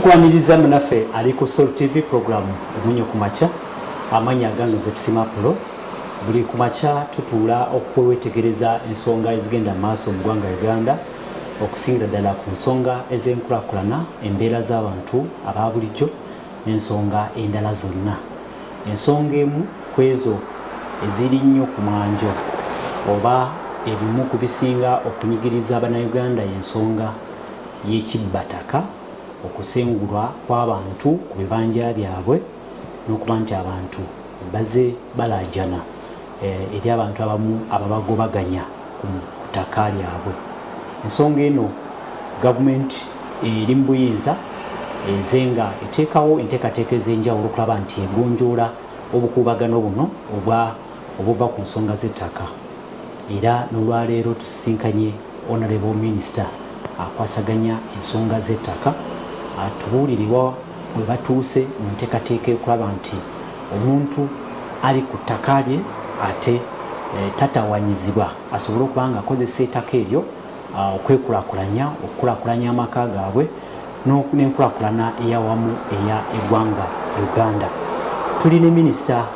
tukwaniriza munaffe ali ku Soul TV program Omunnyokumakya amanya gange ze tusima pulo buli kumakya tutuula okwetegereza ensonga ezigenda maaso mu ggwanga Uganda okusingira ddala ku nsonga ez'enkulaakulana embeera z'abantu aba bulijjo n'ensonga endala zonna. Ensonga emu ku ezo eziri nnyo ku mwanjo oba ebimu ku bisinga okunyigiriza Abannayuganda y'ensonga y'ekibbataka, okusengulwa kw'abantu ku bibanja byabwe n'okuba nti abantu baze balajana eri abantu abamu ababagobaganya ku ttaka lyabwe. Ensonga eno gavumenti eri mu buyinza ezenga eteekawo enteekateeka ez'enjawulo okulaba nti egonjoola obukuubagano buno obuva ku nsonga z'ettaka. Era n'olwaleero tusisinkanye Honorable Minister akwasaganya ensonga z'ettaka atubuulirwa bwe batuuse mu nteekateeka okulaba nti omuntu ali ku ttaka lye ate tatawanyizibwa asobole okuba nga akozesa ettaka eryo okukulaakulanya amaka gaabwe n'enkulaakulana eyawamu eya eggwanga Uganda. Tuli ne Minisita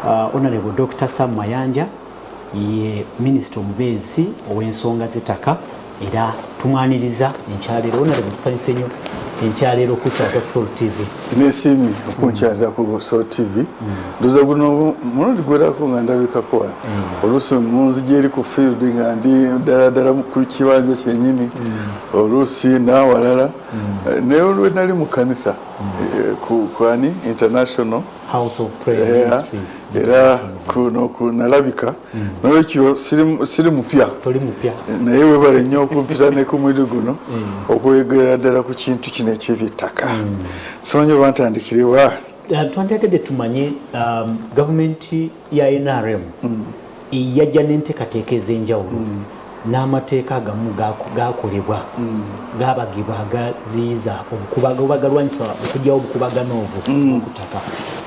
Honorable Dr. Sam Mayanja, ye minisita omubeezi ow'ensonga z'ettaka, era tumwaniriza enkyaleero. Honorable tusanyuse nnyo enkyaleero ku Soul TV. Nesimi okunkyaza ku Soul TV. Ndoza guno mulundi gwerako nga ndabikako wano. Oluusi munzija eri ku field nga ndi ddala ku kibanza kyennyini. Oluusi n'awalala. Naye olwe nali mu kanisa kwani International House of Prayer Ministries. Era kuno nalabika nolwekyo siri mupya. Toli mupya. Naye webale nnyo okumpita ne ku mwezi guno okwegera ddala ku kintu kino eky'eby'ettaka. Simanyi oba ntandikiriwa. Twandikedde tumanye gavumenti ya NRM yajja n'enteekateeka ez'enjawulo n'amateeka agamu gakolebwa gabagibwa agaziyiza obugalwanyisa okugyawo obukubagano obwo ku ttaka.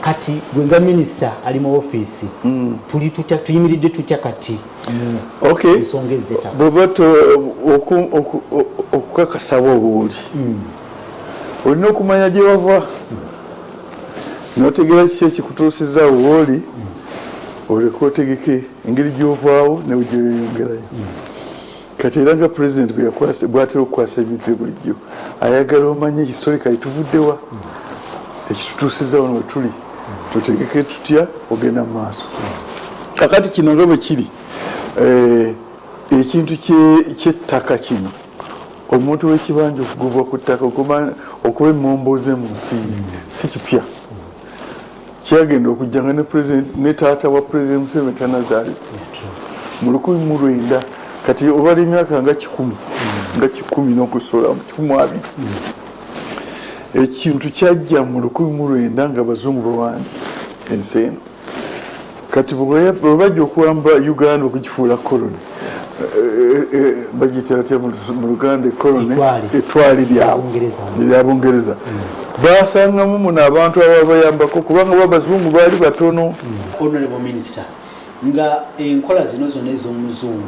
Kati gwe nga minisita ali mu ofiisi tuyimiridde tutya kati ensonga ez'ettaka? Bw'oba okukakasaba obuwuli olina okumanya gye wava n'otegeera kiki ekikutuusizza wooli oleka otegeke engeri gy'ovaawo ne wegyeyoyongerayo. Kati era nga pulezidenti bw'atera okukwasa ebintu bulijjo ayagala omanye historically tuvuddewa ekitutuusizza wano we tuli tutegeke tutya ogenda mu maaso. Kakati kino nga bwe kiri ekintu ky'ettaka kino omuntu w'ekibanja okugobwa ku ttaka okuba emmombooze mu nsi si kipya. Kyagenda okujjanga ne taata wa pulezidenti Museveni tanazaalibwa mu 1900. Kati obala emyaka nga 10 n'okusola mu 20. Ekintu kyajja mu 1900 nga Abazungu bawandi ensi eno. Kati bwe bajja okuwamba Uganda okugifuula koloni bagiyita batya mu Luganda koloni etwali ly'Abongereza. Basangamu muno abantu ababayambako kubanga Abazungu baali batono. Honorable Minister, nga enkola zino zonna ez'omuzungu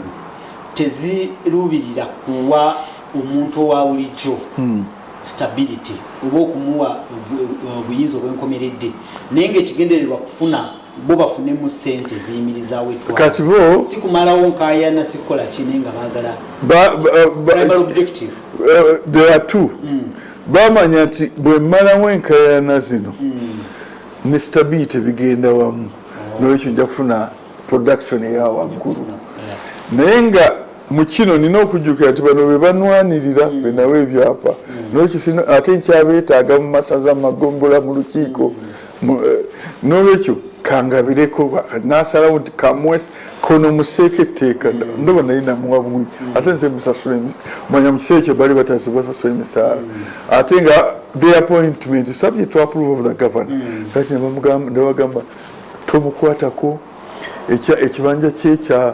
teziruubirira kuwa omuntu owa bulijjo stability oba okumuwa obuyinza obwenkomeredde, naye ng'ekigendererwa kufuna bo bafunemu ssente ziyimirizaawo ettwala. Kati bo si kumalawo nkaayana si kukola kine nga baagala primary objective. There are two. Bamanya nti bwe mmalawo enkaayana zino ne stability bigenda wamu, n'olwekyo nja kufuna production eya waggulu. Naye nga mu kino nina okujjukira nti bano be banwanirira be nawe ebyapa n'olwekyo ate nkyabeetaaga mu masaza mu magombola mu lukiiko. N'olwekyo kangabireko n'asalawo nti kamwesi kono museeko etteeka ndoba naye namuwa buli ate nze musasula manya mu kiseera ekyo bali basasula emisaala ate nga the appointment subject to approval of the governor. Kati ne bagamba tomukwatako ekibanja kye kya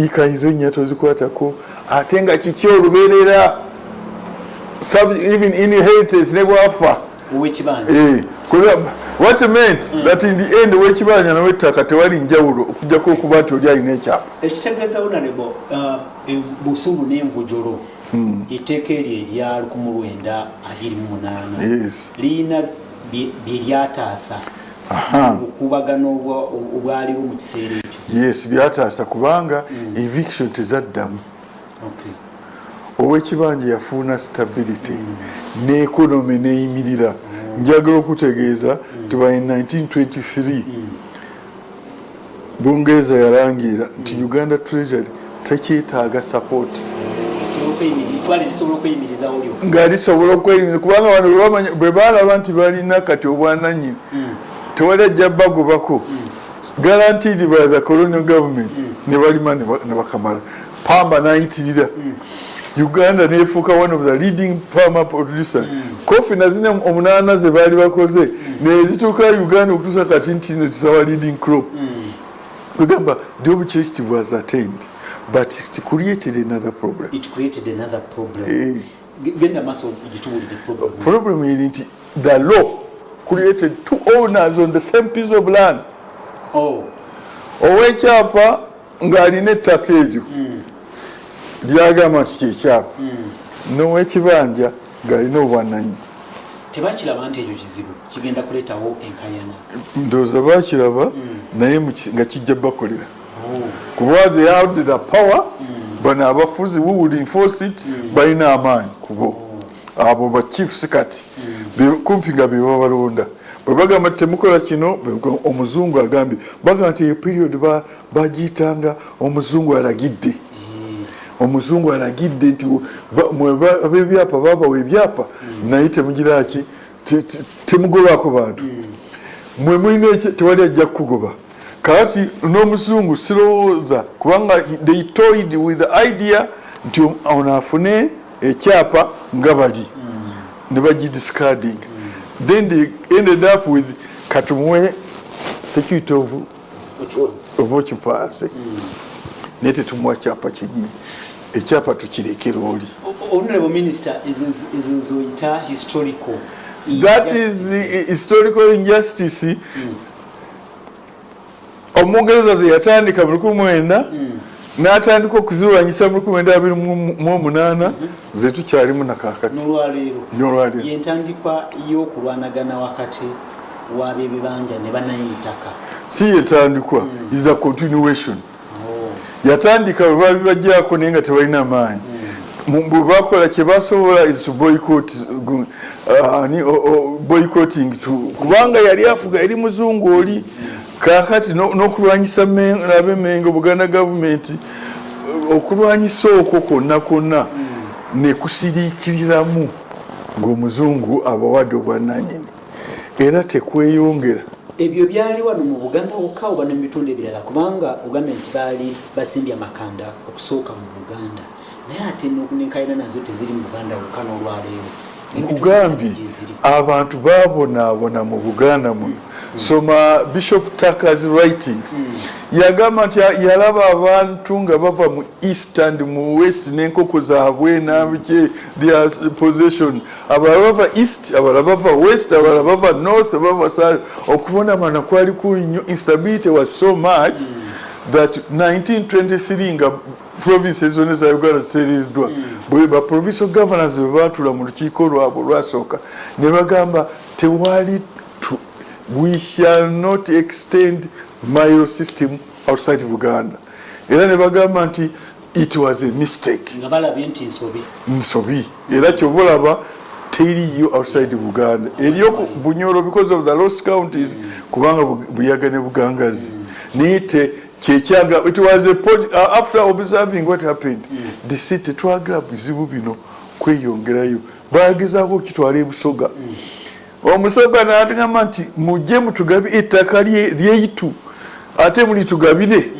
ikayizo nnya tozikwatako ate nga kiki olubeerera even inheritance ne bwafa ow'ekibanja. What it meant that in the end w'ekibanja n'ow'ettaka tewali njawulo okujjako okuba nti oli alina ekyapa. Ekitegeeza Honorable busungu n'envujolo etteeka eryo erya 1928 yes liyina bye lyataasa okubagano obwaliwo mu kiseera ekyo. Yes, byataasa kubanga eviction tezaddamu. Owekibanja yafuna stability ne economy neyimirira. Njagala okutegeeza nti by 1923 Bungereza yalangira nti Uganda Treasury tekyetaaga support nga lisobola okweyimiriza kubanga wano bwe baalaba nti balina kati obwananyini tewali ajja bagobako guaranteed by the colonial government ne balima ne bakamala. Pamba nayitirira Uganda nefuuka one of the leading palm producer. Kofi na zine 8 ze baali bakoze nezituuka Uganda okutuusa kati nti tisawa leading crop. Kugamba the objective was attained, but it created another problem. It created another problem. Genda maso gitubulide problem. Problem is the law created two owners on the same piece of land. Owekyapa ng'alina ettaka eryo lyagamba nti kyekyapa n'owekibanja ng'alina obwananyi. Tebakiraba nti ekyo kizibu kigenda kuleetawo enkayana. Ndowooza baakiraba naye nga kijja bakolera kuba they had the power bano abafuzi who would enforce it balina amaanyi kubo abo ba chiefs kati kumpi nga be babalonda bwe bagamba temukola kino omuzungu agambye bagamba nti period bagiyitanga omuzungu alagidde. Omuzungu alagidde nti abebyapa babawa ebyapa naye temugiraki temugobako bantu mwe mulina tewali ajja kukugoba kati n'omuzungu sirowooza kubanga they toyed with the idea nti ono afune ekyapa nga bali ne bagidiscarding then they ended up with katumuwe security of occupancy naye tetumuwa kyapa kyenyini ekyapa tukirekera oli. Honorable Minister, is historical. That is historical injustice. Omungereza ze yatandika mu 1900 n'atandika okuzirwanyisa mu 1928 ze tukyalimu nakakati. N'olwaleero yentandikwa y'okulwanagana wakati w'ab'ebibanja ne bannayitaka. Si yentandikwa, is a continuation. Yatandika bwe babibajjaako naye nga tebalina amaanyi. Bwe bakola kye basobola is to boycotting kubanga yali afuga eri muzungu oli kakati n'okulwanyisa ab'Emmengo Buganda government okulwanyisa okwo konna ne kusiriikiriramu ng'omuzungu abawadde obwannannyini era tekweyongera. Ebyo byali wano mu Buganda wokka oba ne mu bitundu ebirala kubanga ogambye nti baali basimbye amakanda okusooka mu Buganda naye ate n'enkayana nazo teziri mu Buganda wokka n'olwaleero. Nkugambye abantu baabonaabona mu Buganda muno. Soma Bishop Tucker's writings yagamba nti yalaba abantu nga bava mu east and mu west n'enkoko zaabwe n'abike their possession abalala bava east abalala bava west abalala bava north bava south okubona mana kwali kunyo instability was so much that 1923 nga provinces zonna za Uganda ziteereddwa bwe ba provincial governors bwe baatula mu lukiiko lwabwe lwasooka ne bagamba tewali we shall not extend mayoral system outside Uganda. Era ne bagamba nti it was a mistake. Nga balabye nti nsobi. Era kyobolaba teriyo outside Uganda. Eriyo Bunyoro because of the lost counties kubanga Buyaga ne Bugangazi. Nite kyekyaga it was a after observing what happened the city twagra bizibu bino kweyongerayo. Bagezaako kitwala ebusoga. Omusoga n'atugamba nti mujje mutugabi ettaka lyeyitu ate mulitugabire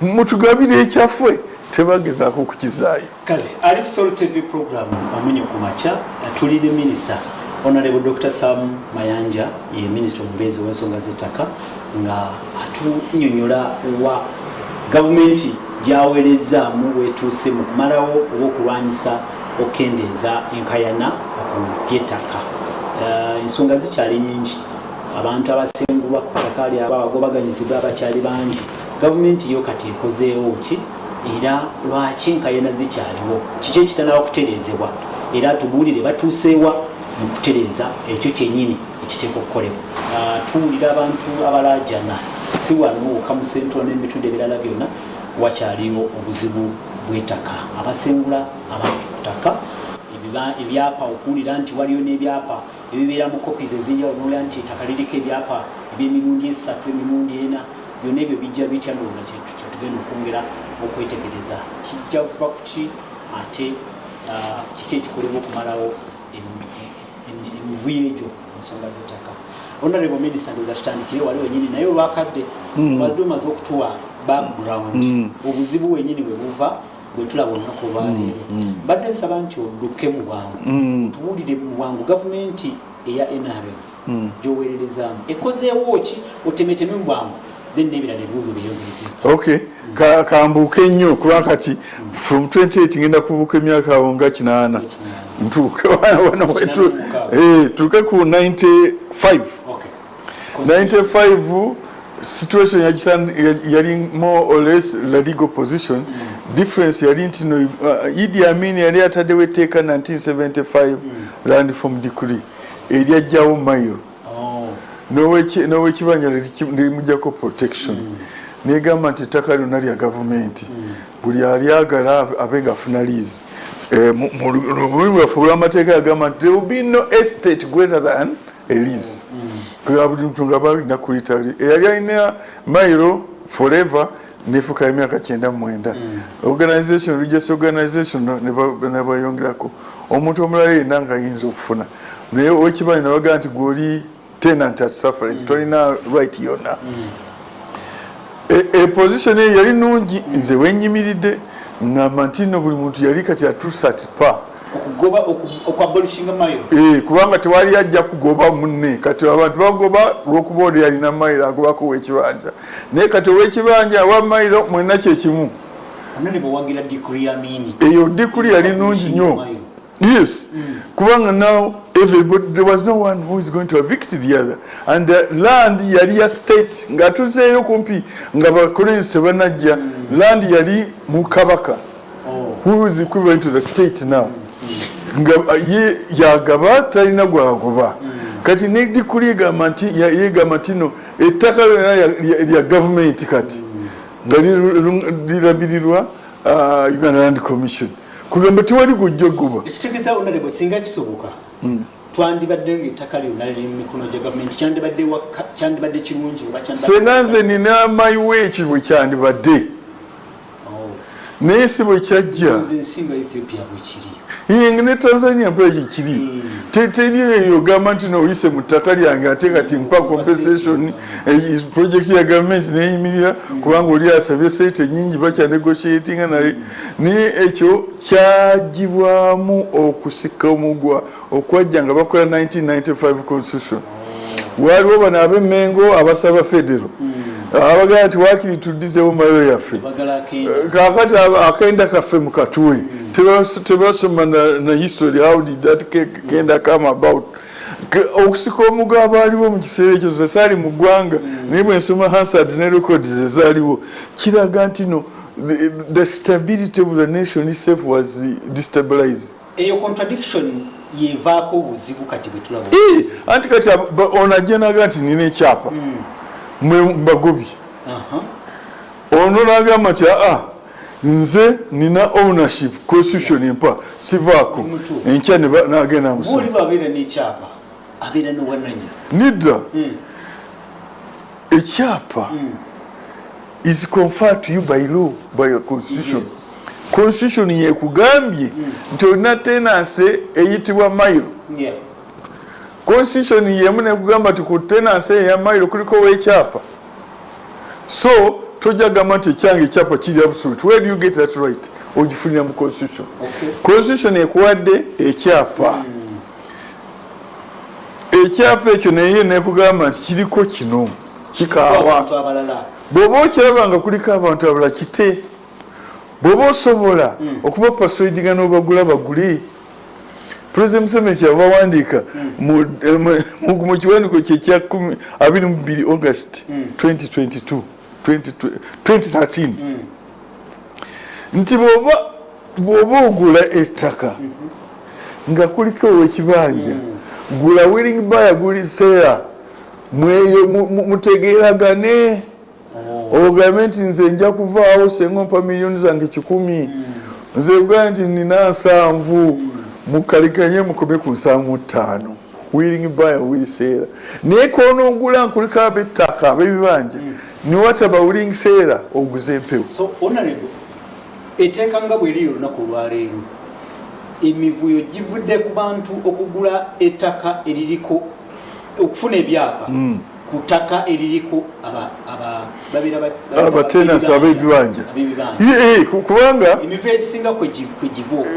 mutugabire ekyaffe tebagezaako kukizaayo. Kale ali Sol TV program Omunnyokumakya tulide Minister Honorable Dr. Sam Mayanja ye Minister omubeezi w'ensonga z'ettaka nga atunyonyola wa gavumenti gyaweerezaamu wetuuse mu kumalawo oba okulwanyisa okendeeza enkayana ku by'ettaka. Ensonga zikyali nyingi abantu abasengulwa ku ttaka lyabwe abagobaganyizibwa abakyali bangi. Gavumenti yo kati ekozeewo ki era lwaki enkayana zikyaliwo kiki ekitanaba kutereezebwa era tubuulire batuuseewa mu kutereeza ekyo kyennyini ekiteeka okukolebwa. Tuwulira abantu abalaajana si wano wokka mu Central n'ebitundu ebirala byonna wakyaliwo obuzibu bw'ettaka, abasengula abantu ku ttaka, ebyapa okuwulira nti waliyo n'ebyapa ebibeera mu copies ez'enjawulo n'olya nti ettaka liriko ebyapa eby'emirundi 3 emirundi 4, byonna ebyo bijja bitya ndowooza kyetugenda okwongera okwetegereza kijja kuva ku ki ate kiki ekikolebwa okumalawo emivuyo egyo ensonga z'ettaka. Honorable Minister ndowooza tutandikire wali wenyini naye olwakadde badde omaze okutuwa background obuzibu wenyini bwe buva bwe tulaba olunaku olwaleero. Mbadde nsaba nti odduke mu bwangu tuwulire mu bwangu gavumenti eya NRM gy'oweererezaamu ekozeewo ki otemeteme mu bwangu then n'ebirala ebibuuzo byeyongerezeko. Okay, kambuuke nnyo kuba kati from 28 ngenda kubuuka emyaka awo nga 8 ntuuke tuuke ku 95. 95 situation yali more or less la legal position. Difference yali nti no Idi Amin yali ataddewo etteeka 1975 land from decree eryajjawo mailo n'owekibanja lirimujjako protection negamba nti ettaka lyonna lya gavumenti buli alyagala abe nga afuna lease. Mu lulimi lwaffe olw'amateeka yagamba nti there will be no estate greater than a lease. Buli muntu nga balina kulitali eyali alina mailo forever nefuka emyaka 99. Organization religious organization ne bayongerako omuntu omulala yenna nga ayinza okufuna naye owekibanja nabagaa nti gwoli tenant at sufferance tolina right yonna. Position eyo yali nungi nze wenyimiridde ngamba nti no buli muntu yali kati atusat pa kubanga tewali ajja kugoba munne kati abantu bagoba lwokuba oli yalina mayiro agobako owekibanja naye kati owekibanja awa mayiro mwena kyekimu. Eyo dikuli yali nungi nnyo. Yes, kubanga now everybody, there was no one who is going to evict the other, and the land yali ya state nga tuzeeyo kumpi nga bakolonisi tebanajja. Land yali mu Kabaka who is equivalent to the state now. Nga ye yagaba talina gwagoba kati nedikuli yegamba nti no ettaka lya government kati nga lirabirirwa Uganda Land Commission kugamba tewali gujjogoba. Ekitegeeza Honorable singa kisoboka twandibadde ng'ettaka lyonna liri mu mikono gya gavumenti kyandibadde kirungi oba senga nze nina mayiwe ekyo bwe kyandibadde naye si bwe kyajja ensinga Ethiopia bwe kiri ne Tanzania mpula kikiri teri ogamba nti noyise mu ttaka lyange ate kati mpa compensation project ya gavumenti neyimirira kubanga oli asabye sente nyingi bakyanegotiatinga naye ekyo kyagibwamu okusika omugwa okwajja nga bakola 1995 constitution. Waliwo bano ab'Emmengo abasaba federo abagala nti waakiri tuddizeewo mayiro yaffe kakati akenda kaffe mu katuwe tebasoma na history how did that kenda come about. Okusika omugwa abaaliwo mu kiseera ekyo zesaali mu ggwanga naye bwe nsoma Hansard ne records ezaaliwo kiraga nti no the stability of the nation itself was destabilized. Eyo contradiction yevaako obuzibu kati bwe tulaba anti kati onajja naga nti nina ekyapa mbagobi ono nagamba nti nze nina ownership constitution empa sivaako enkya nagenda nidda ekyapa is conferred to you by law by your constitution. Constitution yekugambye nti olina tenancy eyitibwa mayiro. Constitution yemu nekugamba nti ku tenancy eya mayiro kuliko wekyapa. So tojagamba nti ekyange ekyapa kiri absolute. Where do you get that right? Ogifunira mu constitution. Constitution ekuwadde ekyapa. Ekyapa ekyo naye nekugamba nti kiriko kino kikaawa. Bw'oba okiraba nga kuliko abantu abalala kite. Bw'oba osobola okuba persuadinga n'obagula bagule. President Museveni kyavawandiika mu kiwandiiko kye kya 22 August 2013 nti bw'oba ogula ettaka nga kuliko ekibanja gula willing buyer guli seera mutegeeragane ogambe nti nze nja kuvaawo senga ompa miliyoni zange 1,000 nze bwa nti nina 7 mukalikanye mukome ku 5 willing buyer wili seera naye konoogula nkuliko ab'ettaka ab'ebibanja niwataba willing seera oguze empewo. So honorable etteeka nga bw'eri olunaku olwaleero emivuyo givudde ku bantu okugula ettaka eririko okufuna ebyapa ku ttaka eririko abatenansi ab'ebibanja kubanga emivuyo egisinga kwe givuuka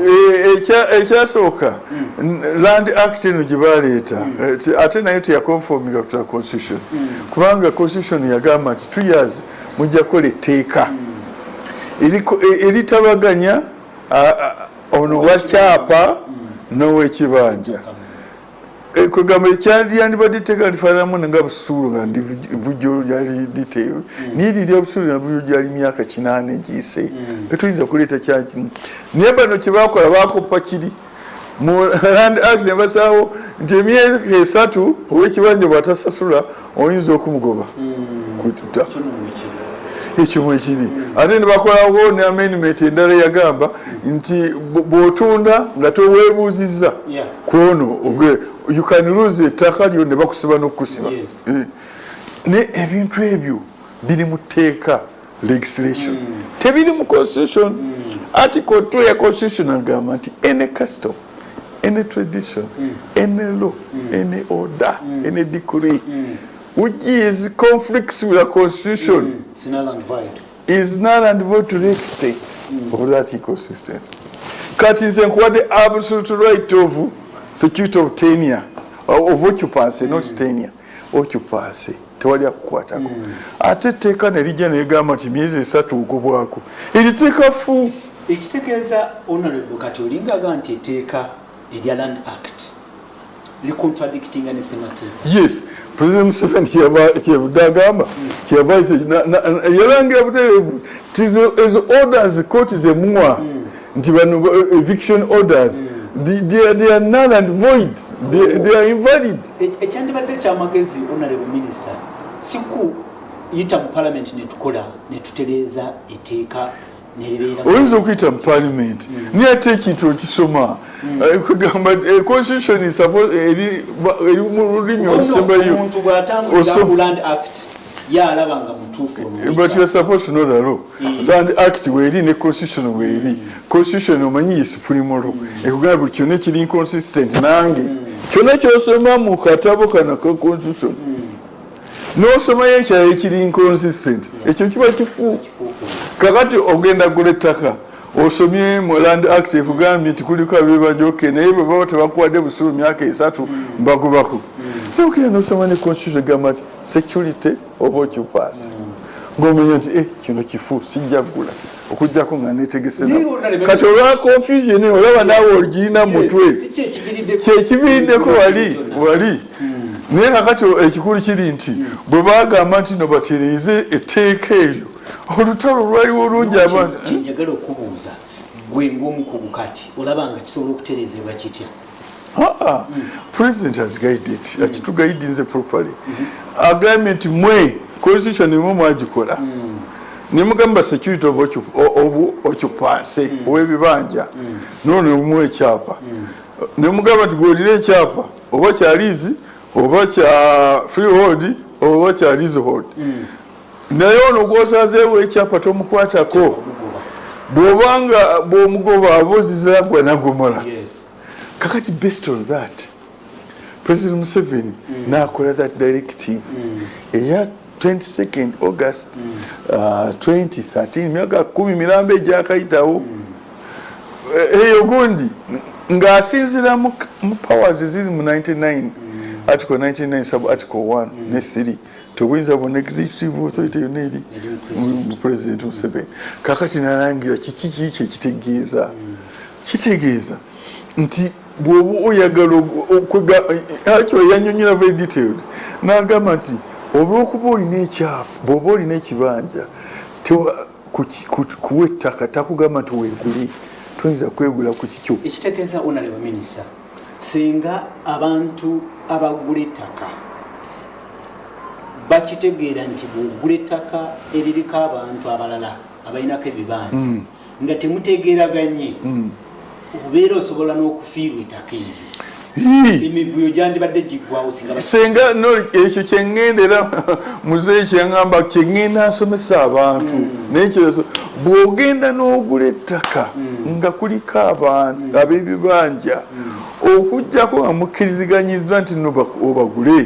ekyasooka land act eno gye baleeta ate nayo teyakonfominga kutula constitution kubanga constitution yagamba nti 2 years mujja kukola etteeka eritabaganya ono wakyapa n'owekibanja kwegamba ekyandibadde etteeka ndifaananamu nga busuulu nga nvujjo lyali detail naye lirya busuulu nga nvujjo gyali myaka 8 egiyise tetuyinza kuleeta kyakimu naye bano kye bakola bakoppa kiri mu land act ne basaawo nti emyaka 3 owekibanja bw'atasasula oyinza okumugoba kututta ekyo mwekiri ate ne bakolawo ne amendment endala yagamba nti bw'otunda nga toweebuuzizza kwono you can lose ettaka lyo ne bakusiba n'okukusiba ne ebintu ebyo biri mu tteeka legislation tebiri mu constitution article 2 ya constitution agamba nti any custom any tradition any law any order any decree which is conflicts with the constitution is null and void to the extent of that inconsistency. Kati nze nkuwadde absolute right of security of tenure of occupancy not tenure occupancy tewali akukwatako ate etteeka ne lijja negamba nti myezi 3 ogobwako eriteeka fu ekitegeeza honorable kati olingaga nti etteeka erya land act contradicting ne semateeka. Yes, President Museveni kyavudde agamba yalangira butereevu ezo orders court zemuwa nti bano eviction orders they are null and void, they are invalid. Ekyandibadde kyamagezi honorable minister siku yita mu parliament netutereeza etteeka oyinza okuyita mu parliament naye ate ekintu okisoma kugamba constitution eri mu lulimi olusembayo but you are supposed to know the law. Land act weeri ne constitution weeri constitution omanyi ye supreme law ekugamba buli kyonna ekiri inconsistent nange kyonna kyosoma mu katabo kana ka constitution n'osomayo ekyalo ekiri inconsistent ekyo kiba kifu. Kakati ogenda gula ettaka osomye mu land act ekugambye nti kuliko abebanja okay naye bwe baba tebakuwadde busuulu myaka 3 mbagobako nogenda nosoma ne constitution egamba nti security of occupancy ng'omanya nti kino kifu sijja gula okujjako nga neetegesena kati olwa confusion olaba naawe olgirina mutwe kyekibiriddeko wali naye kakati ekikulu kiri nti bwe bagamba nti no batereeze etteeka eryo olutalo lwaliwo olungi abantu kyenjagala okubuuza gwe ng'omukugu kati olaba nga kisobola okutereezebwa kitya? President has guided akitugaidinze properly agambye nti mwe constitution emwe mwagikola nemugamba security of occupancy ow'ebibanja noono omuwa ekyapa nemugamba nti gwolira ekyapa oba kya lease oba kya freehold oba kya leasehold naye ono gwosazeewo ekyapa tomukwatako bw'obanga bw'omugoba aboziza gwe nagomola. Kakati based on that President Museveni nakola that directive eya 22nd August 2013 myaka 10 mirambo egyakayitawo eyo gundi ng'asinzira mu powers ziri mu 99 article 99 sub article 1 ne 3 tobuyinza bwonna executive authority yonna eri mu President Museveni. Kakati nalangira kiki ekitegeeza nti bw'oba oyagala akyo yanyonyola very detailed n'agamba nti olw'okuba olina ekyapa bw'oba olina ekibanja kuwa ettaka takugamba nti weegule toyinza kwegula ku kikyo ekitegeeza honorable minister singa abantu abagula ettaka bakitegeera nti bwogula ettaka eririko abantu abalala abalinako ebibanja nga temutegeeraganye obeera osobola n'okufiirwa ettaka eryo emivuyo gyandibadde giggwawo singa ekyo kyeŋŋendera muzeeyi kyeŋŋamba kyeŋŋenda nsomesa abantu nekyo bw'ogenda n'ogula ettaka nga kuliko abantu ab'ebibanja okujjako nga mukkiriziganyiddwa nti obagule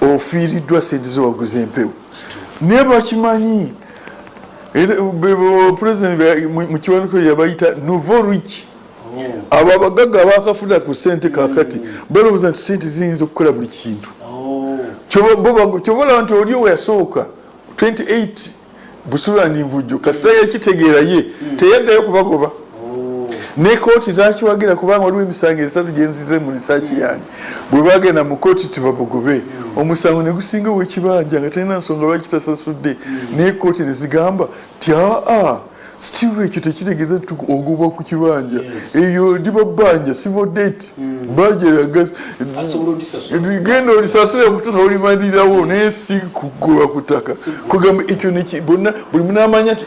ofiiriddwa sente zewaguza empewo naye bakimanyi pulezidenti mu kiwandiiko yabayita nouveau rich abo abagagga bakafuna ku sente kakati balowooza nti sente ziyinza okukola buli kintu kyobalaba nti oli weyasooka 28 busulani nvujjo kasita yakitegeera ye teyaddayo kubagoba ne kooti zakiwagira kubanga waliwo emisango 3 gyenzize mu risaaki yange bwe bagenda mu kooti tebabugobe omusango ne gusinga ow'ekibanja nga talina nsonga lwaki tasasudde naye kooti ne zigamba ti sitiru ekyo tekitegeeza nti ogobwa ku kibanja eyo liba bbanja civil debt banja genda olisasula okutuusa olimalirawo naye si kugoba ku ttaka kugamba ekyo bonna buli munaamanya nti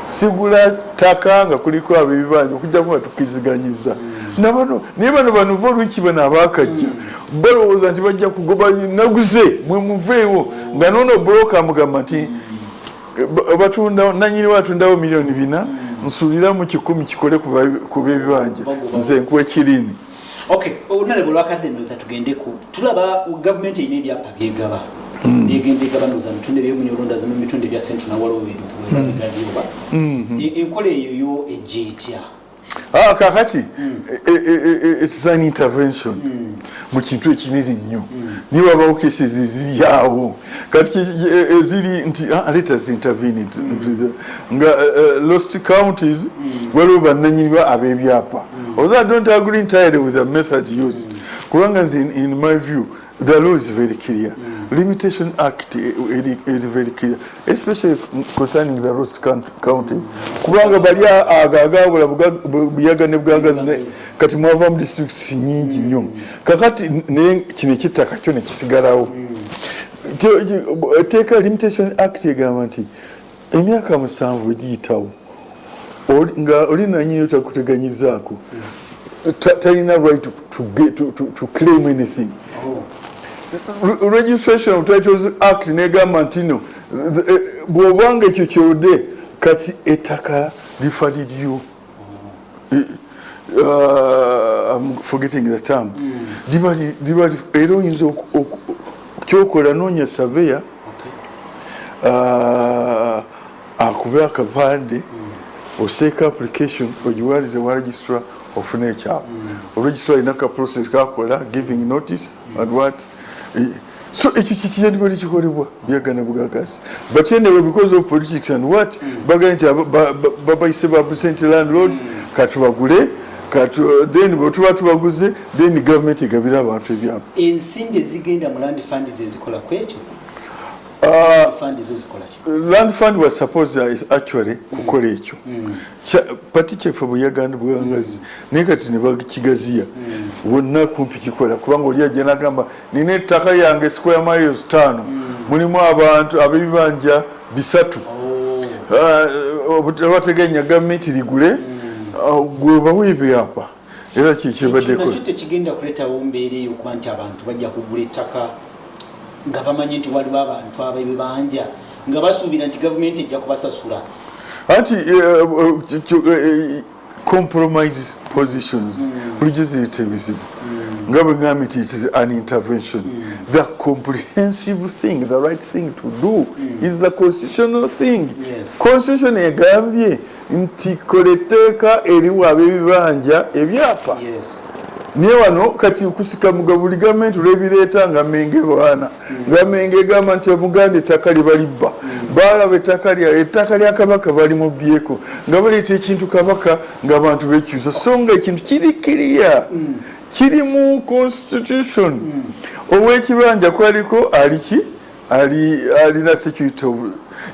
sigula ttaka nga kuliko ab'ebibanja okujjaku nga tukkiziganyiza naye bano banuvolwiki bano abaakajja balowooza nti bajja kugoba naguze mwe muveewo nga noono buloka amugamba nti nanyini watundawo $4,000,000 nsuulira mu 10 kikole ku b'ebibanja nze nkuwa ekirini olunale lwakadde ndoza tugendeku tulaba gavumenti erina ebyapa byegaba byegenda egaba ndoza mu bitundu ebyomunyolonda mu bitundu ebya central nawaliwo bidugazigazioba enkola eyo yo ejja etya kakati it's an intervention mu kintu ekinene nnyo niye wabawo cases ziryawo kati ziri nti let us intervene nga lost counties waliwo bannanyini ab'ebyapa although I don't agree entirely with the method used kubanga in my view the law is very clear Limitation Act is very clear, especially concerning the lost counties. Kubanga bali agagabula buyaga ne bwagazi kati mwava mu districts nyingi nnyo. Kakati ne kino kitaka kyo ne kisigalawo. Take a Limitation Act egamba nti emyaka 7 egiyitawo nga olina nyinyi otakuteganyizaako talina right to claim anything. Registration of Titles Act negamba nti no bw'obanga ekyo kyode kati ettaka lifaliryo I'm forgetting the term libali era oyinza kyokola noonya surveyor akube akapande oseeka application ogiwalize wa registrar ofune ekyapa oregistrar alina ka process kakola giving notice and what so ekyo kikiyandibwa kikolebwa byagana bugagazi but anyway because of politics and what bagamba nti babayise ba percent landlords katubagule then bwetuba tubaguze then government egabira abantu ebyapa ensimbi ezigenda mu land fund zezikola kwekyo land fund was supposed actually kukola ekyo pati kyeffe bweyaganda bwangazi naye kati ne bakigaziya wonna kumpi kikola kubanga oli ajja nagamba nina ettaka yange square miles 5 mulimu abantu ab'ebibanja 3 abateganya gavumenti ligule gwe bawe ebyapa era kikyebaddeko tekigenda kuleetawo mbeera eyo okuba nti abantu bajja kugula ettaka nga bamanyi nti waliwo abantu ab'ebibanja nga basuubira nti gavumenti ejja kubasasula anti compromise positions bulijjo zireeta ebizibu nga bwe ngambye nti it is an intervention the comprehensive thing the right thing to do is the constitutional thing constitution egambye nti kola etteeka eriwo ab'ebibanja ebyapa niye wano kati kusika mugabuli gavumenti olwebireeta nga menge bwana nga menge egamba nti omuganda ettaka lye balibba balaba ettaka lya kabaka balimubyeko nga baleeta ekintu kabaka ng'abantu bekyusa so nga ekintu kiri kiriya kiri mu constitution ow'ekibanja kwaliko aliki alina security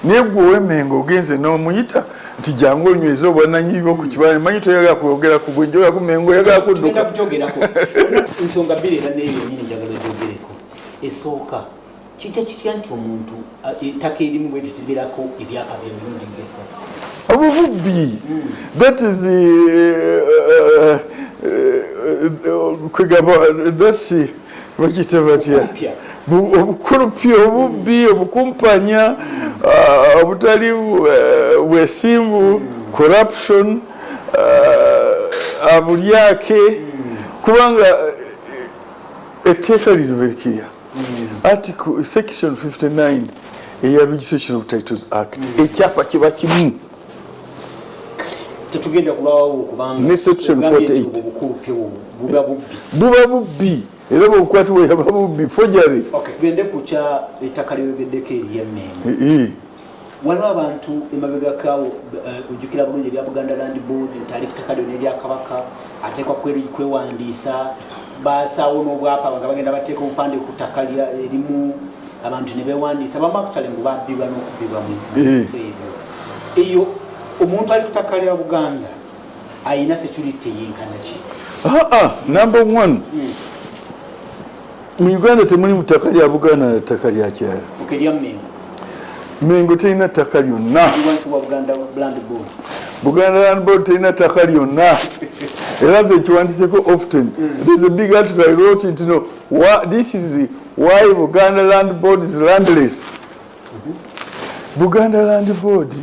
naye gwe ow'Emmengo ogenze n'omuyita nti jangu onyweze obwannannyini bw'okukibanja manyi toyagala kwogera ku gwe njoga ku Mmengo oyagala kudduka ensonga bbiri era neeyo yennyini njagala gyogereko esooka kijja kitya nti omuntu ettaka erimu bwe litubeerako ebyapa by'emirundi ng'esatu obubbi that is kwegamba that's bakiyita batya obukulupya obubbi obukumpanya obutali bwesimbu corruption abulyake kubanga etteeka liri very clear article section 59 eya registration of titles act ekyapa kiba kimu tetugenda kulwawo kubanga ne section 48 buba bubbi era bwobukwatibwa yaba bubbi forgery. Tugende ku kya ettaka lyogeddeko ery'Emmengo waliwo abantu emabegakawo ojjukira bulungi ebya Buganda Land Board nti ettaka lyonna erya Kabaka ateekwa kwewandiisa basaawo n'obwapa nga bagenda bateeka obupande ku ttaka erimu abantu ne beewandiisa abamu actually ngu babbibwa n'okubbibwa mu ebyo eyo omuntu ali ku ttaka lya Buganda ayina security yenkana ki? Number one mu Uganda temuli mu ttaka lya Buganda na ttaka lya kyala Mmengo terina ttaka lyonna Buganda Land Board terina ttaka lyonna era nze kiwandiiseko often there's a big article I wrote it, this is why Buganda Land Board is landless. Buganda Land Board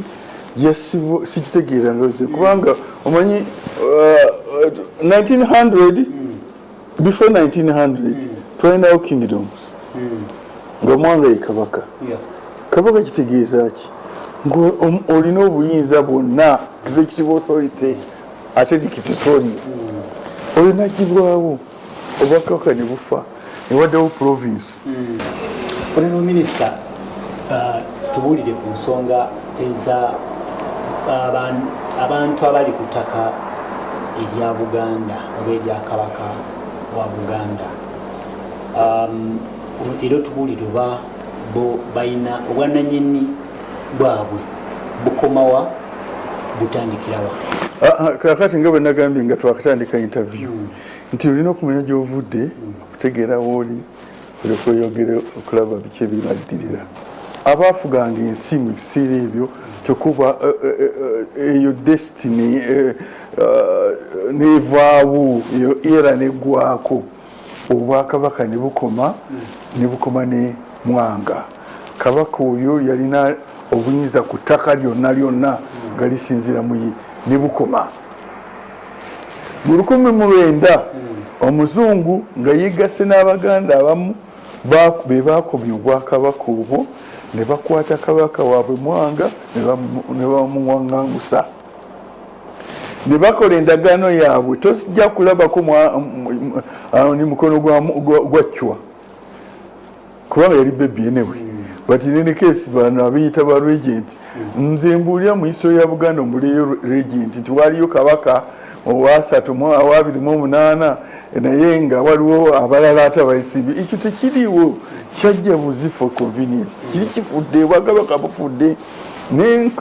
sikitegeera ndoze kubanga omanyi 1900 before 1900 twalinawo kingdoms nga mwanga ye Kabaka. Kabaka kitegeeza ki olina obuyinza bwonna executive authority ate dictatorial olina gibwawo obwakabaka ne bufa ne waddewo province. Olino minisita tubuulire ku nsonga eza abantu abali ku ttaka erya Buganda oba erya Kabaka wa Buganda era tubuulire oba bo balina obwannannyini bwabwe bukomawa butandikirawa. Kakati nga bwe nagambye nga twakatandika interview nti olina okumanya gy'ovudde okutegeera wooli olyoka oyogere okulaba biki ebibaddirira abaafuganga ensi mu biseera ebyo kyokuba eyo destiny nevaawo eyo era neggwako obwakabaka ne bukoma ne Mwanga. Kabaka oyo yalina obuyinza ku ttaka lyonna lyonna nga lisinzira mu ne bukoma mu 1900 omuzungu nga yegasse n'Abaganda abamu be baakobya obwakabaka obwo ne bakwata kabaka waabwe Mwanga ne bamuwangangusa ne bakola endagaano yaabwe tosijja kulabako ni mukono gwa Chwa kubanga yali bebi enewe but in any case bano abiyita ba regent nze mbuulira mu history ya Buganda ombuliyo regent nti waliyo kabaka owa 328 naye nga waliwo abalala atabayisibi ekyo tekiriwo kyajja buzi for convenience kiri kifudde bwakabaka bufudde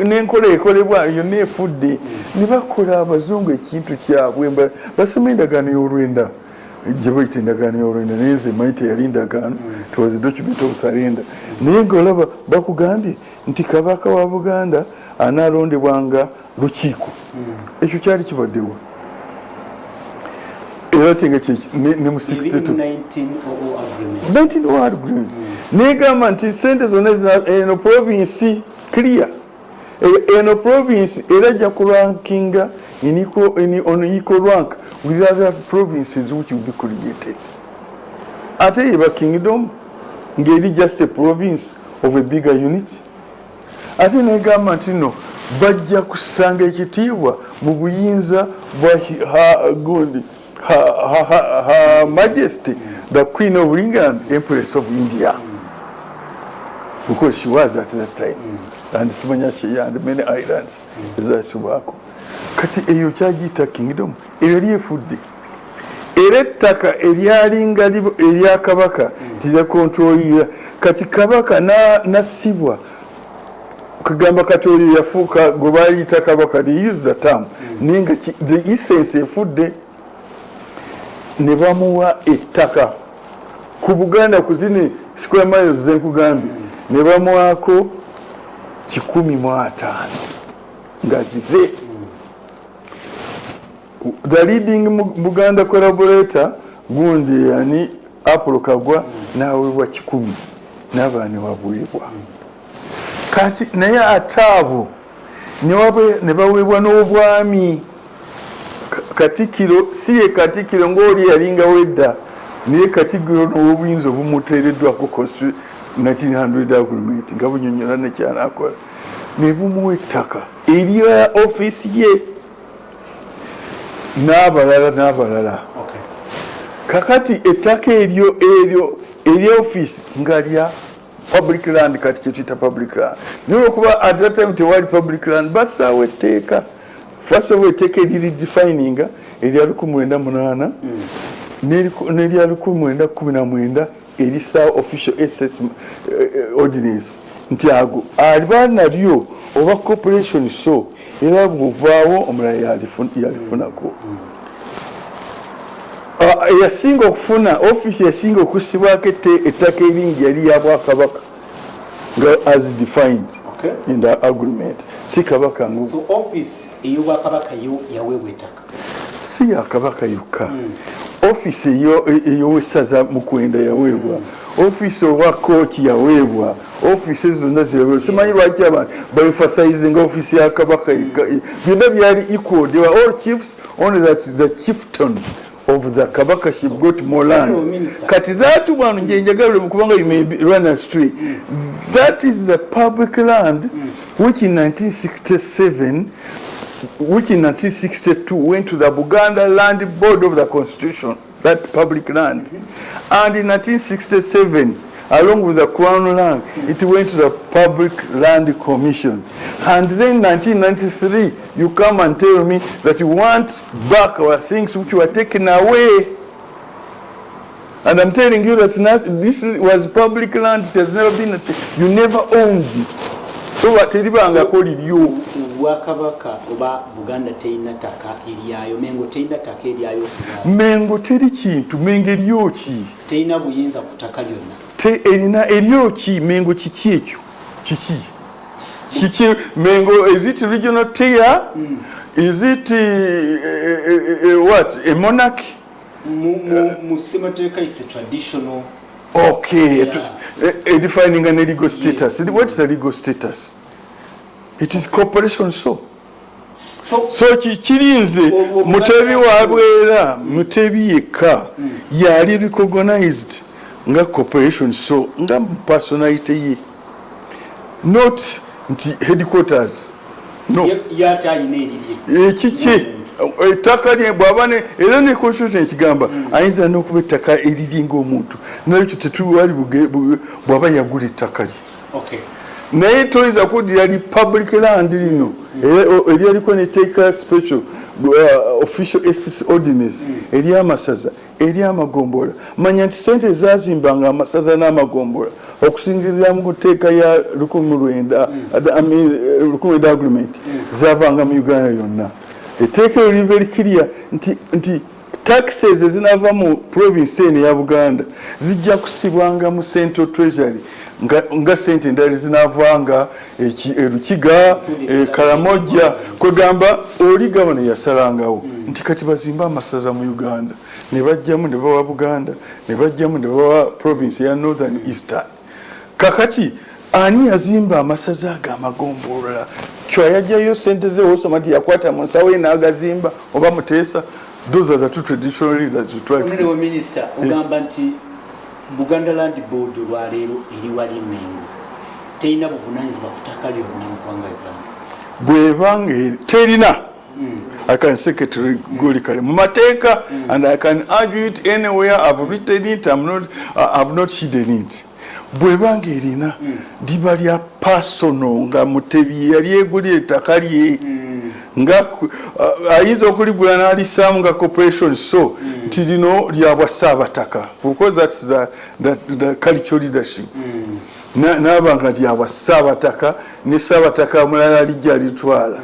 n'enkola ekolebwa yonna efudde ne bakola abazungu ekintu kyabwe basoma endagaano y'olwenda gye bayita endagaano y'olwenda naye nze mayite yali ndagaano towazi document of surrender naye ng'olaba bakugambye nti kabaka wa Buganda anaalondebwanga lukiiko ekyo kyali kibaddewa era tenga ne mu 62 19 agreement negamba nti sente zonna eno province clear eno province era jja kurankinga on equal rank with other provinces which will be created. Ate eba kingdom ngeri just a province of a bigger unit. Ate negamba nti no bajja kusanga ekitiibwa mu buyinza bwa Her Majesty the Queen of England, Empress of India, because she was at that time, and Simanyachi and many islands. Kati eyo kyagiyita kingdom eyo lyefudde era ettaka eryalinga erya kabaka tiryakontrolira kati kabaka nassibwa kagamba kati oyo yafuuka gwe bayita kabaka they use the term naye nga the essence efudde ne bamuwa ettaka ku Buganda ku zini square miles zenkugambye ne bamuwaako 150 nga zize. The leading Buganda collaborator gundi yani Apollo Kagwa naweebwa 10 n'abaana wabweebwa kati naye ataabo ne baweebwa n'obwami Katikiro si ye Katikiro ng'oli yalinga wedda naye Katikiro n'obuyinza obumuteereddwako constitution 1900 agreement nga bunyonyola nekyanakola ne bumuwa ettaka erya office ye n'abalala kakati ettaka eryo office nga lya public land kati kyetuyita public land naye okuba at that time tewali public land bassaawo etteeka first of all etteeka eriri defininga erya 1908 n'erya 1919 erisa official access ordinance nti ago aliba nalyo oba corporation so era bwovaawo omulala yalifunako yasinga okufuna office yasinga okussibwako ettaka eringi yali ya Bwakabaka nga as defined in the agreement si kabaka ngo so office ey'Obwakabaka yaweebwa ettaka si ya kabaka yokka office ey'owessaza Mukwenda yaweebwa office owa kooti yaweebwa office zonna ziyaweebwa simanyi lwaki abantu baemphasizing office ya kabaka byonna byali equal they were all chiefs only that the chieftain of the kabakaship got more land kati that one njenjagalwe mukubanga you may run astray that is the public land which in 1967 which in 1962 went to the Buganda Land Board of the Constitution, that public land. And in 1967, along with the Crown land, it went to the Public Land Commission. And then in 1993, you come and tell me that you want back our things which were taken away. And I'm telling you that this was public land, it has never been, you never owned it. So what Bwakabaka oba Buganda terina ttaka eryayo Mengo terina ttaka eryayo Mengo teri kintu Mengo eryoki terina buyinza ku ttaka lyonna erina eryoki Mengo kiki ekyo kiki Mengo is it regional tier is it what a monarchy Musemateeka is a traditional okay defining an legal status what is a legal status it is corporation so kirinze mutebi wabwera mutebi yeka yali recognized nga corporation so nga personality ye not headquarters no kiki ettaka lye bw'abane era ne constitution ekigamba ayinza n'okuba ettaka eriringa omuntu nakyo tetuwali bw'aba yagula ettaka lye naye toyinza kuddira li public land lino eryaliko neteeka special official access ordinance ery'amasaza ery'amagombola manya nti sente zazimbanga amasaza n'amagombola okusingirira mu kuteeka ya 1900 agreement zavanga mu Uganda yonna etteeka eryo liva erikirya nti taxes ezinava mu province eno ya Buganda zijja kusibwanga mu central treasury nga sente endala zinavanga Erukiga Karamoja kwegamba oli gavana yasalangawo nti kati bazimba amasaza mu Uganda ne bajjamu ne bawa Buganda ne bajjamu ne bawa province ya Northern Eastern kakati ani yazimba amasaza ag'amagombola kyayajjayo sente ze osomati yakwata mu nsawo n'agazimba oba Muteesa those are the two traditional leaders who try to minister ugamba nti Buganda Land Board lwaleero eri wali Mengo terina buvunanyizibwa ku ttaka lyonna mu ggwanga Uganda bwebanga terina I can secretary goli kale mu mateeka and I can argue it anywhere I've written it I've not hidden it bwebanga erina diba lya personal nga mutebi yali egulira ettaka lye nga ayinza okuligula n'alisaamu nga corporation so nti lino lyabwa Ssaabataka because that's the cultural leadership n'abanga lyabwa Ssaabataka ne Ssaabataka omulala alijja alitwala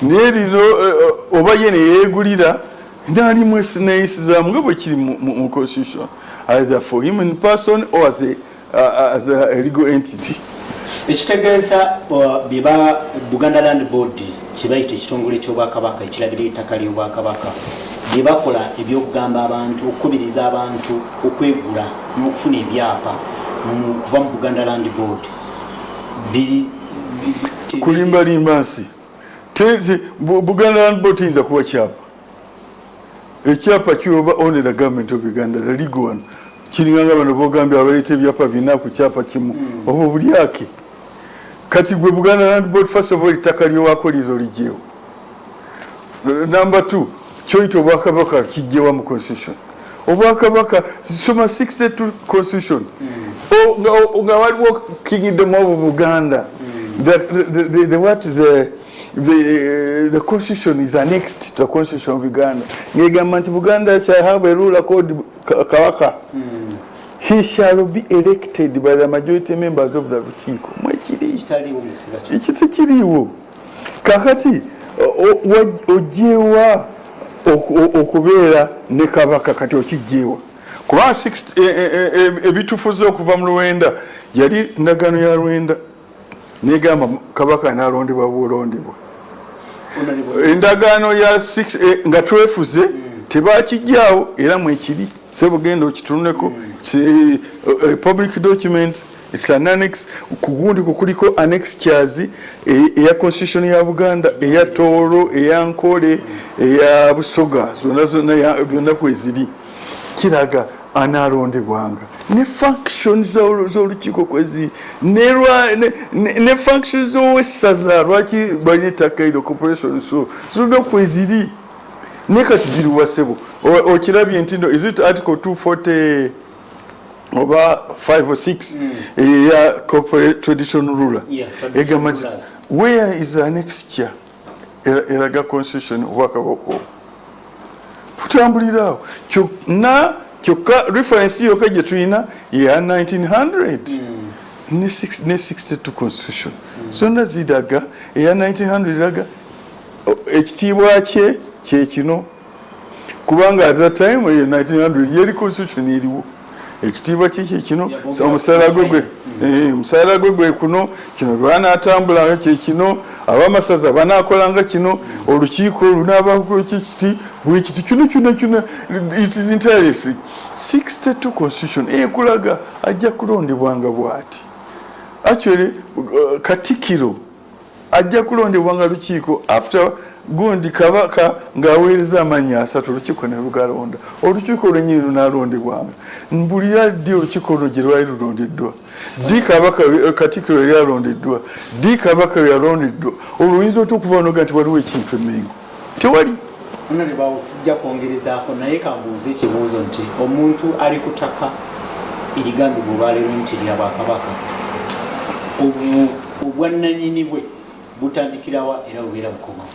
naye lino oba ye ne yeegulira n'alimu neyisizaamu nga bwe kiri mu constitution either for him in person or as a legal entity. Ekitegeeza biba Buganda Land Board kibayita ekitongole ky'Obwakabaka ekirabira ettaka ly'Obwakabaka bye bakola ebyokugamba abantu okukubiriza abantu okwegula n'okufuna ebyapa kuva mu Buganda Land Board kulimbalimba nsi Buganda Land Board tiyinza kuba kyapa ekyapa kiyoba only the government of Uganda the legal one kiringanga bano bogambye abaleeta ebyapa bina ku kyapa kimu oba obulyake kati gwe Buganda Land Board first of all ettaka lyowako lizo lijjewo. Number 2 kyoyita Obwakabaka kijjewa mu constitution Obwakabaka soma 62 constitution nga waliwo Kingdom of Buganda the constitution is annexed to the constitution of Uganda ngegamba nti Buganda shall have a ruler called Kabaka. He shall be elected by the majority members of the Lukiiko. Ekiriwo kakati ojewa okubeera ne Kabaka kati okijjewa kuba ebitufuze okuva mu Lwenda yali ndagaano ya Lwenda negamba Kabaka n'alondebwa bwolondebwa endagaano ya 6 nga twefuze tebakijjaawo era mwekiri sebugenda okitunuleko public document it's an annex kugundi kukuliko annexures eya constitution ya Buganda eya Tooro eya Nkole eya Busoga zonna byonna kweziri kiraga analondebwanga ne functions z'olukiiko kwezi ne functions z'owessaza lwaki balyettaka ero corporation so zonna kweziri ne kati biriwa ssebo okirabye nti is it article 240 oba 5 or 6 ya corporate traditional ruler egamba nti where is the annexure eraga constitution Obwakabaka tutambulirawo kyokka reference yokka gye tulina ya 1900 ne 62 constitution zonna ziraga eya 1900 eraga ekitiibwa kye kyekino kubanga at that time 1900 yeri constitution eriwo ekitiibwa kyekino omusaala gwe kuno kino lwanatambulanga kyekino abamasaza banakolanga kino olukiiko lunaabako kiti buli kiti kino it is interesting 62 constitution ekulaga ajja kulondebwanga bwati actually Katikiro ajja kulondebwanga lukiiko after gundi Kabaka ng'aweereza amannya 3 olukiiko ne lugalonda olukiiko lwennyini lunaalondebwanga mbulira ddi olukiiko luno gye lwali lulondeddwa ddi Kabaka Katikkiro yali alondeddwa ddi Kabaka yalondeddwa oluyinza otya okuva noga nti waliwo ekintu emengo tewali sijja kwongerezaako naye kambuuze ekibuuzo nti omuntu ali ku ttaka erigambibwa olwaleero nti lya Bwakabaka obwannannyini bwe butandikirawa era bubeera bukomawo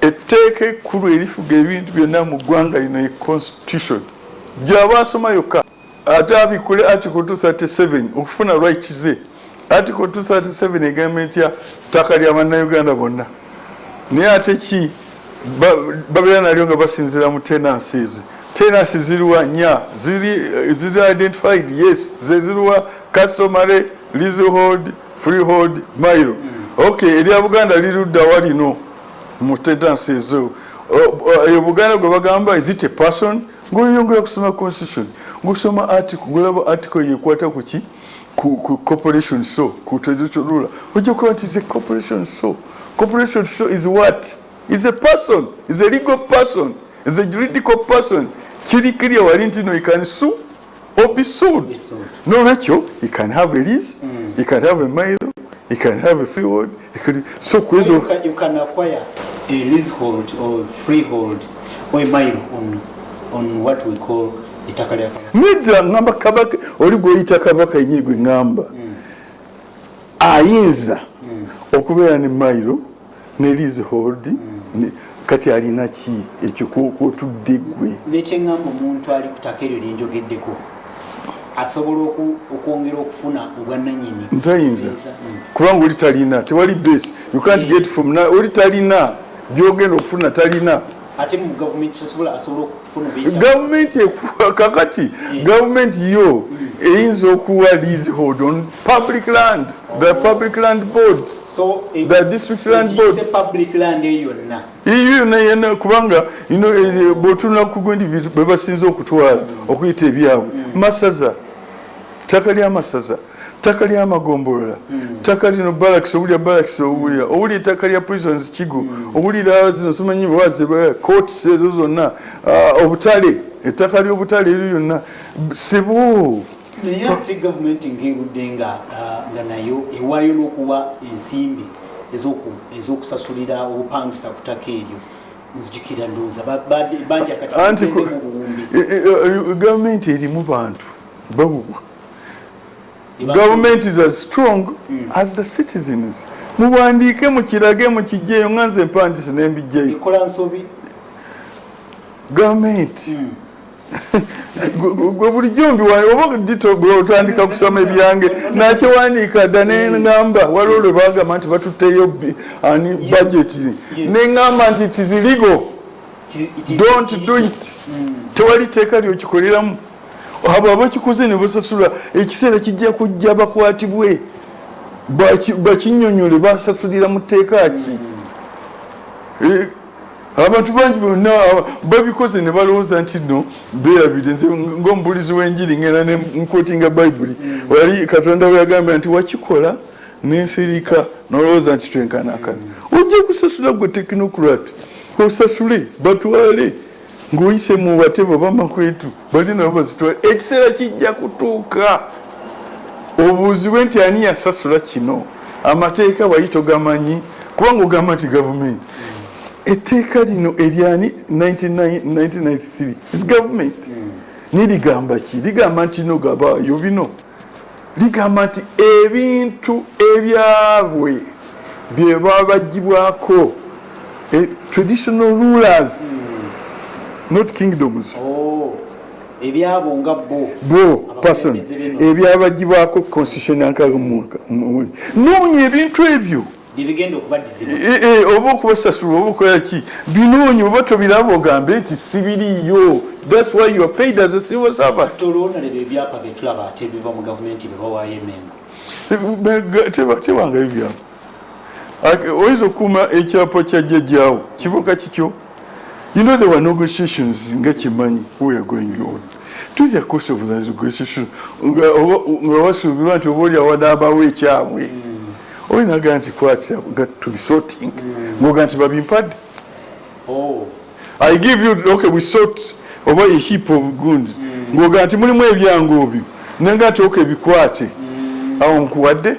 etteeka ekkulu erifuga ebintu byonna mu ggwanga lino e constitution gy'aba asoma yokka ate abikule article 237 okufuna rights ze article 237 egamba etya ttaka lya bannayuganda bonna naye ate ki babeera nalyo nga basinziira mu tenancies ziriwa nnya ziri identified yes ze ziriwa customary leasehold freehold mile okay erya Buganda lirudda walino mu tenancies ezo eyo Buganda gwe bagamba is it a person ng'oyongera kusoma constitution ng'osoma article ng'olaba article yekwata ku ki ku corporation so ku traditional ruler ojja kulaba nti is a corporation so is what is a person is a legal person is a juridical person kirikirya wali nti no you can sue or be sued n'olwekyo you can have a lease you can have a mile you can have a freehold so you can acquire a leasehold or freehold or a mile on what we call ettaka lya Kabaka. Nedda ngamba Kabaka oli gw'oyita Kabaka yennyini gwe ngamba ayinza okubeera ne mile ne leasehold kati alina ki ekyo kwotudde gwe nekyeŋŋamba omuntu ali ku ttaka eryo lyenjogeddeko asobola okwongera okufuna obwannannyini ntayinza kubanga oli talina tewali base you can't get from oli talina gyogenda okufuna talina ate mu gavumenti asobola okufuna gavumenti kakati gavumenti yo eyinza okuwa leasehold on public land the public land board the district land board public land yonna yonna kubanga bwotulina ku gwendi bwe basinza okutwala okuyita ebyabwe masaza ttaka ly'amasaza ttaka ly'amagombolola ttaka lino baraks owulira baraks owulira ettaka lya prisons kigo owulira zino simanyi waze courts ezo zonna obutale ettaka ly'obutale eryo yonna sebo naye ate gavumenti ng'erudde nga nayo ewaayo n'okuwa ensimbi ez'okusasulira obupangisa ku ttaka eryo nzijukira ndowooza bangi akati mu buwumbi gavumenti erimu bantu bawubwa government is as strong as the citizens muwandiike mukirage mukijjeeyo nga nze empandisi n'embijjeyo ekola nsobi gavumenti gwe bulijjo oba dito gwe otandika kusoma ebyange nakyewandiika dda neŋŋamba waliwo lwe bagamba nti batutteyo budget neŋŋamba nti tizirigo don't do it tewali teeka lyokikoleramu abo abakikoze ne basasula ekiseera kijja kujja bakwatibwe bakinyonyole basasulira mu tteeka ki abantu bangi bonna babikoze ne balowooza nti no beerabidde nze ng'omubulizi w'enjiri ngenda ne nkwotinga bayibuli wali katonda we yagambira nti wakikola n'ensirika n'olowooza nti twenkanaakana ojja kusasula gwe tekinokrati osasule batwale ng'oyise mu batebo bamakwetu bali nabo bazitwale ekiseera kijja kutuuka obuuzibwe nti ani yasasula kino amateeka wali togamanyi kubanga ogamba nti gavumenti etteeka lino eryani 1993 is government niligamba ki ligamba nti no gabaayo bino ligamba nti ebintu ebyabwe bye babagibwako traditional rulers not kingdoms ebyabo nga bo person ebyabagibwako constitution yankaga noonya ebintu ebyo oba okubasasula oba okola ki binoonyi oba tobiraba ogambe nti sibiriyo that's why you are paid as a civil servant tebangayo byapa oyinza okukuuma ekyapa kya jjajjaawo kibuka kikyo you know there were negotiations nga kimanyi we are going on to the course of the negotiation nga wasuubirwa nti oba oli awanaabawo ekyabwe oyinaga nti kwatira tuli sorting ngoga nti babimpadde I give you okay we sort oba a heap of goods ngoga nti mulimu ebyangu obyo nenga nti okay bikwate awo nkuwadde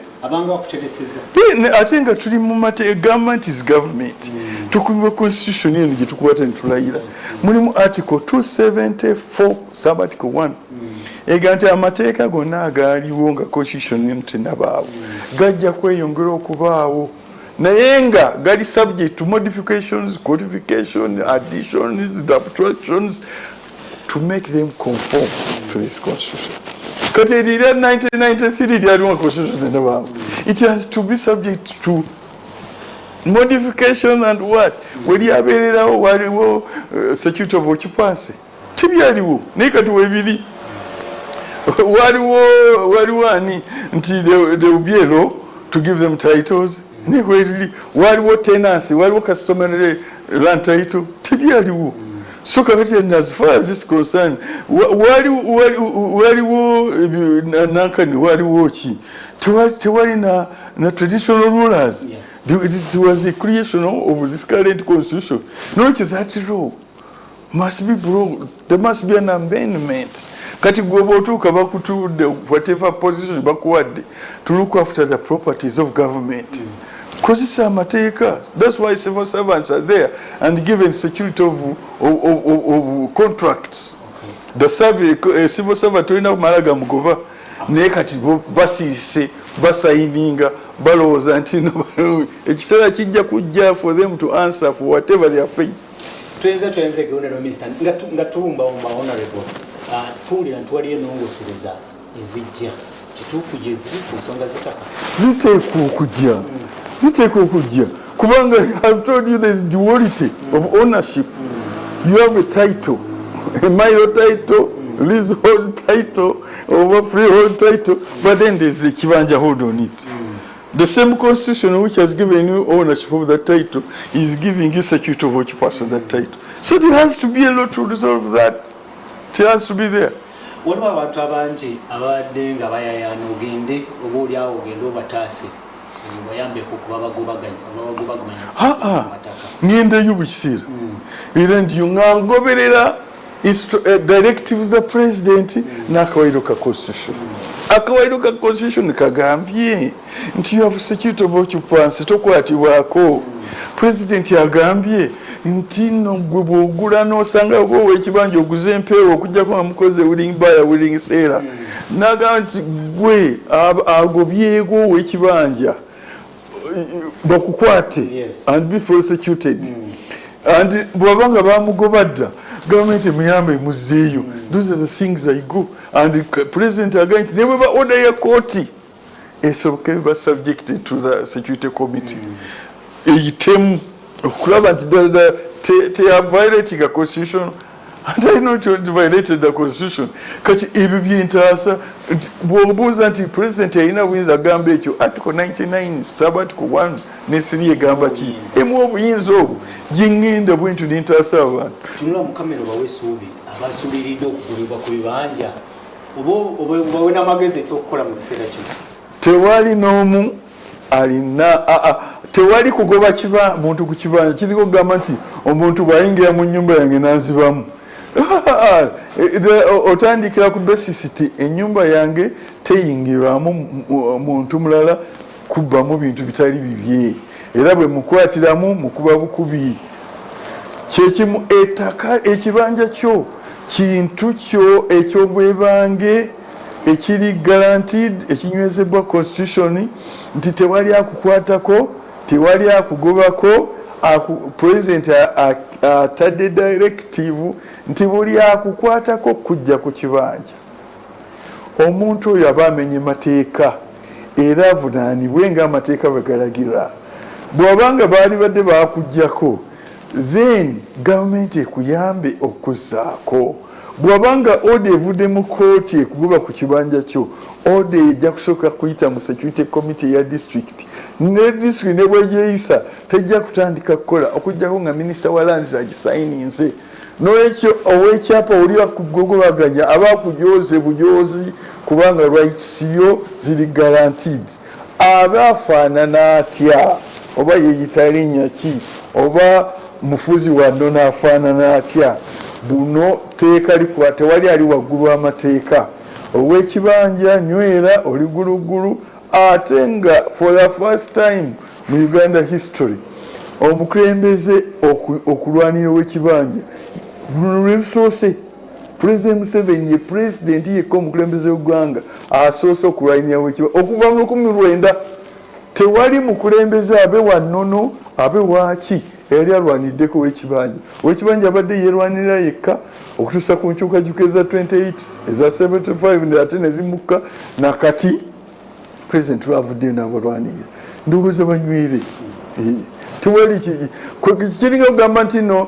ate nga tuli mu mate government is government tukumibwa constitution eno gye tukwata netulayira mulimu article 274 sub article 1 ega nti amateeka gonna agaaliwo nga constitution eno tenabaawo gajja kweyongera okubaawo naye nga gali subject to modifications, codification, additions, subtractions to make them conform to this constitution. Kati erira 1993 lyaliwo constitution tenabaawo. It has to be subject to modification and what? Welyabeererawo waliwo security of occupancy. Tibyaliwo naye kati webiri waliwo ani nti they will be a law to give them titles waliwo tenancy waliwo customary land title tibyaliwo so kakati as far as this concerned waliwo nankani waliwo ki tewali na traditional rulers. It was a creation of this current constitution. Not that law must be broken. There must be an amendment. Kati gwoba otuuka bakutudde whatever position bakuwadde to look after the properties of government. Kozesa amateeka. That's why civil servants are there and given security of contracts. The civil servant olina kumala gamugoba naye kati basiise basayininga balowooza nti ekiseera kijja kujja for them to answer for whatever they are paying. Tuyenze geonero minister nga tulumba honorable tuwulira nti waliyo enongosereza ezijja kituufu gye ziri ku nsonga z'ettaka ziteekwa okujja kubanga I have told you there is duality of ownership. You have a title, a minor title, leasehold title, or a freehold title, but then there's a kibanja hold on it. The same constitution which has given you ownership of that title is giving you security of occupation of that title. So there has to be a lot to resolve that. It has to be there. Waliwo abantu abangi abadde nga bayayana ogende oba oli awo ogende obataase bayambeko kuba bagobaganya ngendeyo bukiseera era ndiyo nga ngoberera directives za president n'akawairo ka constitution. Akawairo ka constitution kagambye nti you have security of occupancy tokwatibwako. President agambye nti no gwe bw'ogula n'osanga oba ekibanja oguze empeewo okujjako nga mukoze willing seera n'agamba nti gwe agobyego ow'ekibanja bakukwate and be prosecuted. And bw'abanga bamugoba dda gavumenti emuyamba emuzzeeyo. Those are the things I go and the president agambye nti ne bwe ba order ya kooti esoboke ba subjected to the security committee eyitemu okulaba nti they are violating a constitution. And I know you violated the constitution. Kati ebyo byentaasa bw'obuuza nti president alina buyinza agamba ekyo article 99 sub-article 1 ne 3 egamba ki emu obuyinza obwo gyengenda bwentu nentaasa abantu. Tunula mu kamera bawe essuubi abasuubiridde okugulibwa ku bibanja oba wena amagezi ekyokukola mu kiseera kino. Tewali n'omu alina tewali kugoba muntu ku kibanja kiriko kugamba nti omuntu bw'ayingira mu nnyumba yange nanzibamu. Otandikira ku basis ti ennyumba yange teyingirwamu muntu mulala kubbamu bintu bitali bibye era bwe mukwatiramu mukuba bukubi. Kyekimu ettaka ekibanja kyo kintu kyo ekyobwebange ekiri guaranteed ekinywezebwa constitution nti tewali akukwatako tewali akugobako. President atadde directive nti buli akukwatako kujja ku kibanja omuntu oyo aba amenye mateeka era avunaanibwe ng'amateeka bwe galagira. Bw'abanga baali badde baakuggyako then gavumenti ekuyambe okuzzaako. Bw'abanga order evudde mu kooti ekugoba ku kibanja kyo order ejja kusooka kuyita mu security committee ya district ne district ne bwegyeyisa tejja kutandika kukola okujjako nga minisita wa lands agisayininze. N'olwekyo ow'ekyapa oli akugogobaganya aba akujooze bujoozi kubanga rights yo ziri guaranteed. Aba afaanana atya oba yeeyita linnya ki oba mufuzi wa ndona afaanana atya buno teeka likwata tewali ali waggulu amateeka. Ow'ekibanja nywera oli gulugulu ate nga for the first time mu Uganda history omukulembeze okulwanira ow'ekibanja lusoose President Museveni ye president yekka omukulembeze w'eggwanga asoose okulwanira ow'ekibanja okuva mu 19 tewali mukulembeze abe wa nnono abe waaki eyali alwaniddeko ow'ekibanja. Ow'ekibanja abadde yeerwanirira yekka okutuusa ku nkyukakyuka eza 28 eza 75 ate ne zimukka nakati president lwavuddeyo n'abalwanirira. Ndowooza banywere tewali kiringa kugamba nti no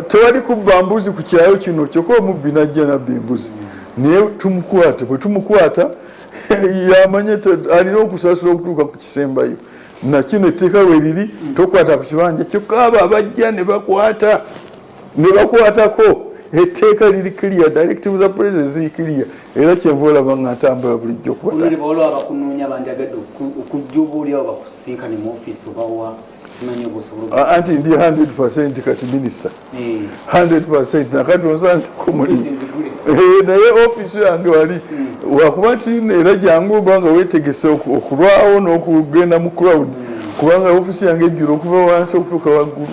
tewali kubba mbuzi ku kyayo kino kyokka omubbi najja nabba embuzi naye tumukwata bwe tumukwata yamanye alina okusasula okutuuka ku kisembayo nakino etteeka we liri tokwata ku kibanja kyokka abo abajja ne bakwatako etteeka liri clear directive za president ziri clear era kyenva olaba nga ntambula bulijjo anti ndi 100% kati minister 100% nakati onsanzeko mulimu naye ofiisi yange wali wakuba nti era jangu obanga weetegese okulwawo n'okugenda mu crowd kubanga ofiisi yange ejjula okuva wansi okutuuka waggulu.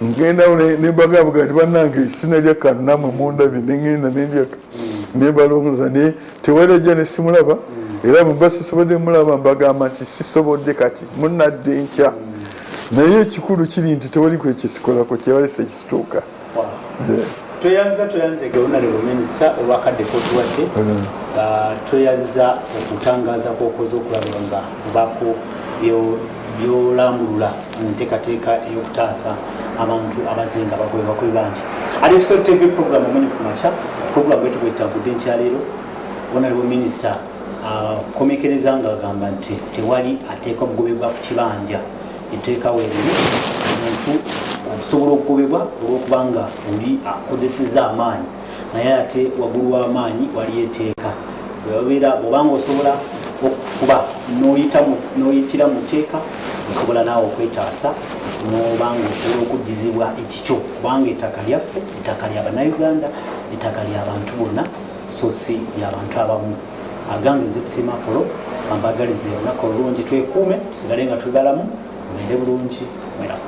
Ngenda nembagabuga nti bannange sinalya kantu namwe mundabye nengenda nendyaka nembalongooza naye tewali ajja ne simulaba era bwe basisobodde mulaba mbagamba nti sisobodde kati munadde nkya naye ekikulu kiri nti tewaliku ekisikolako kyewalise ekisituuka. Toyanze Honorable Minister olwakadde kotuwadde toyaza okutangaza kwokoze okulaba nga obaako byolambulula mu nteekateeka ey'okutaasa abantu abazinga bagobebwa ku bibanja. Ali ku Soul TV program Omunnyokumakya, program wetu bwetagudde nkyaleero Honorable Minister komekereza nga agamba nti tewali ateekwa kugobebwa ku kibanja etteekawo eriri omuntu okusobola okugobebwa olw'okubanga oli akozesezza amaanyi naye ate waggulu w'amaanyi waliyo etteeka webabeera obanga osobola okufuba n'oyitira mu tteeka osobola naawe okwetaasa n'obanga osobola okuddizibwa ekikyo kubanga ettaka lyaffe ettaka lya bannayuganda ettaka ly'abantu bonna so si ly'abantu abamu. Agange nze tusima polo ambagalize olunaku olulungi twekuume tusigale nga tuli balamu mbeere bulungi mweramu.